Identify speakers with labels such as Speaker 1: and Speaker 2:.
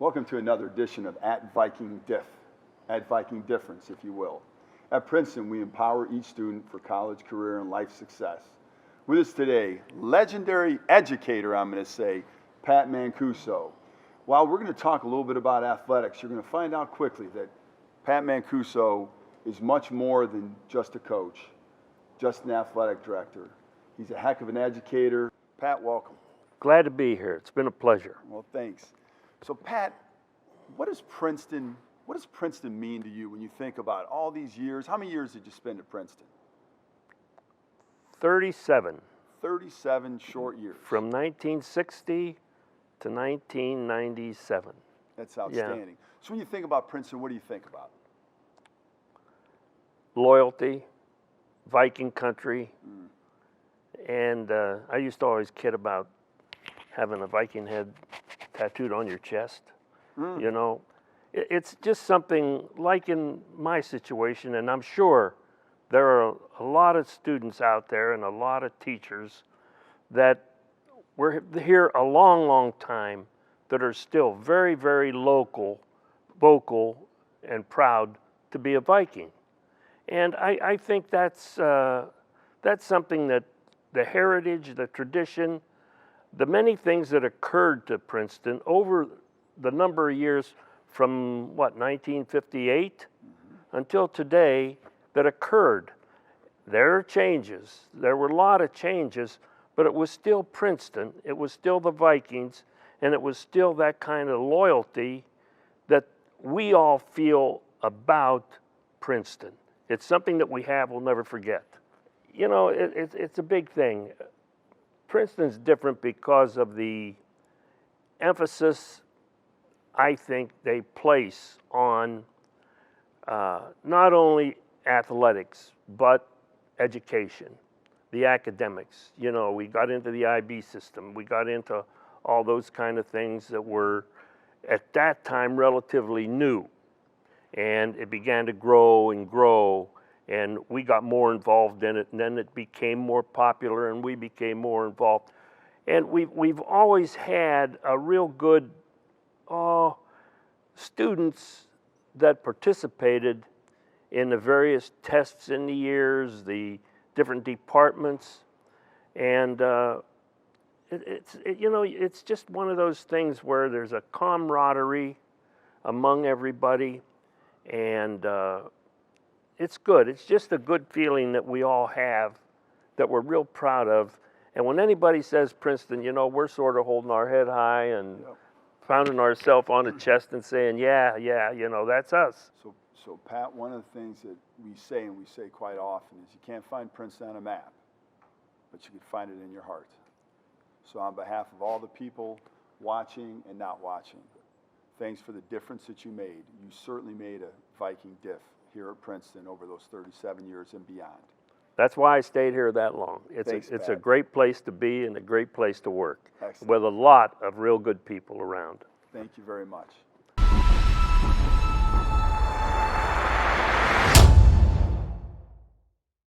Speaker 1: Welcome to another edition of At Viking Difference, if you will. At Princeton, we empower each student for college, career, and life success. With us today, legendary educator, I'm going to say, Pat Mancuso. While we're going to talk a little bit about athletics, you're going to find out quickly that Pat Mancuso is much more than just a coach, just an athletic director. He's a heck of an educator. Pat, welcome.
Speaker 2: Glad to be here. It's been a pleasure.
Speaker 1: Well, thanks. So, Pat, what does Princeton mean to you when you think about all these years? How many years did you spend at Princeton?
Speaker 2: 37.
Speaker 1: 37 short years.
Speaker 2: From 1960 to 1997.
Speaker 1: That's outstanding. Yeah. So when you think about Princeton, what do you think about?
Speaker 2: Loyalty, Viking country, and I used to always kid about having a Viking head tattooed on your chest. You know, it's just something like in my situation, and I'm sure there are a lot of students out there and a lot of teachers that were here a long, long time that are still very, very vocal, and proud to be a Viking. And I think that's something that the heritage, the tradition, the many things that occurred to Princeton over the number of years from, 1958 until today that occurred. There are changes. There were a lot of changes, but it was still Princeton. It was still the Vikings, and it was still that kind of loyalty that we all feel about Princeton. It's something that we have, we'll never forget. You know, it's a big thing. Princeton's different because of the emphasis, I think, they place on not only athletics, but education, the academics. You know, we got into the IB system. We got into all those kind of things that were, at that time, relatively new. And it began to grow and grow, and we got more involved in it, and then it became more popular, and we became more involved. And we've always had a real good students that participated in the various tests in the years, the different departments, and it's just one of those things where there's a camaraderie among everybody, and it's good. It's just a good feeling that we all have, that we're real proud of. And when anybody says Princeton, you know, we're sort of holding our head high and pounding ourselves on the chest and saying, yeah, you know, that's us.
Speaker 1: So Pat, one of the things that we say, and we say quite often, is you can't find Princeton on a map, but you can find it in your heart. So on behalf of all the people watching and not watching, thanks for the difference that you made. You certainly made a Viking diff here at Princeton over those 37 years and beyond.
Speaker 2: That's why I stayed here that long. It's a great place to be and a great place to work.
Speaker 1: Excellent.
Speaker 2: With a lot of real good people around.
Speaker 1: Thank you very much.